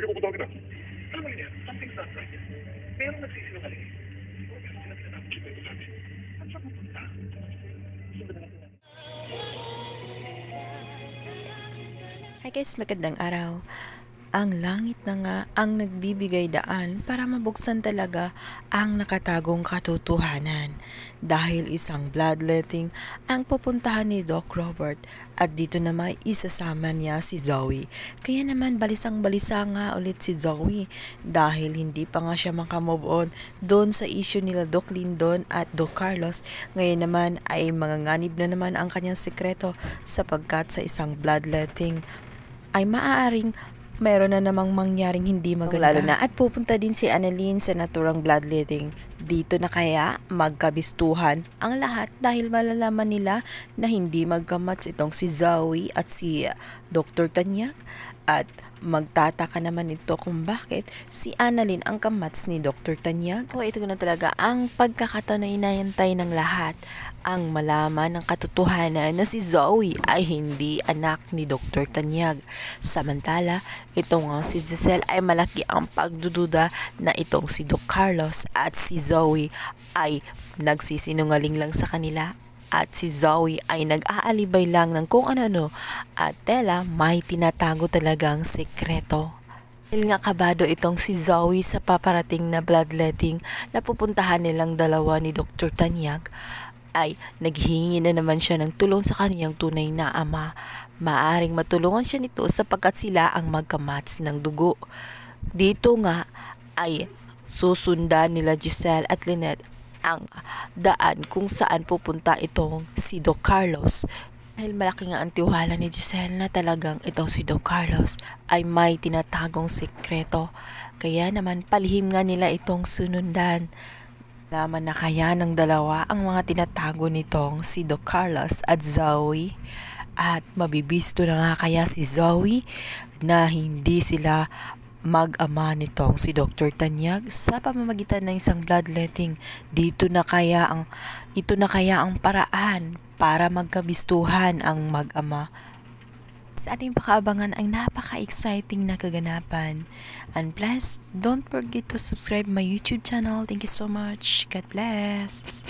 Sige, pupunta kita. Alam mo niya, something's not right. Merong nagsisinungaling. Siguro meron sila tinatapos kita ito sabi. Saan siya pupunta? Sundan na natin. Hi guys, magandang araw. Ang langit na nga ang nagbibigay daan para mabuksan talaga ang nakatagong katotohanan dahil isang bloodletting ang pupuntahan ni Doc Robert at dito naman isasama niya si Zoe. Kaya naman balisang-balisa nga ulit si Zoe dahil hindi pa nga siya makamove on doon sa issue nila Doc Lindon at Doc Carlos. Ngayon naman ay manganganib na naman ang kanyang sekreto sapagkat sa isang bloodletting ay maaaring meron na namang mangyaring hindi maganda. Lalo na at pupunta din si Annalyn sa naturang bloodletting. Dito na kaya magkabistuhan ang lahat dahil malalaman nila na hindi magkamats itong si Zoe at si Dr. Tanyag at magtataka naman ito kung bakit si Annalyn ang kamats ni Dr. Tanyag. O ito na talaga ang pagkakataon na inayantay ng lahat ang malaman ng katotohanan na si Zoe ay hindi anak ni Dr. Tanyag. Samantala, ito nga si Giselle ay malaki ang pagdududa na itong si Doc Carlos at si Zoe ay nagsisinungaling lang sa kanila at si Zoe ay nag-aalibay lang ng kung ano-ano at tela may tinatago talagang sekreto. Dahil nga kabado itong si Zoe sa paparating na bloodletting na pupuntahan nilang dalawa ni Dr. Tanyag ay naghingi na naman siya ng tulong sa kaniyang tunay na ama. Maaring matulungan siya nito sapagkat sila ang magkamats ng dugo. Dito nga ay susundan nila Giselle at Lynette ang daan kung saan pupunta itong si Doc Carlos. Dahil malaki nga ang tiwala ni Giselle na talagang itong si Doc Carlos ay may tinatagong sekreto. Kaya naman palihim nga nila itong sunundan. Laman na kaya ng dalawa ang mga tinatago nitong si Doc Carlos at Zoe? At mabibisto na nga kaya si Zoe na hindi sila mag-ama nitong si Dr. Tanyag sa pamamagitan ng isang bloodletting? Ito na kaya ang paraan para magkabistuhan ang mag-ama? Sa ating pakaabangan ang napaka-exciting na kaganapan. And plus, don't forget to subscribe my YouTube channel. Thank you so much. God bless.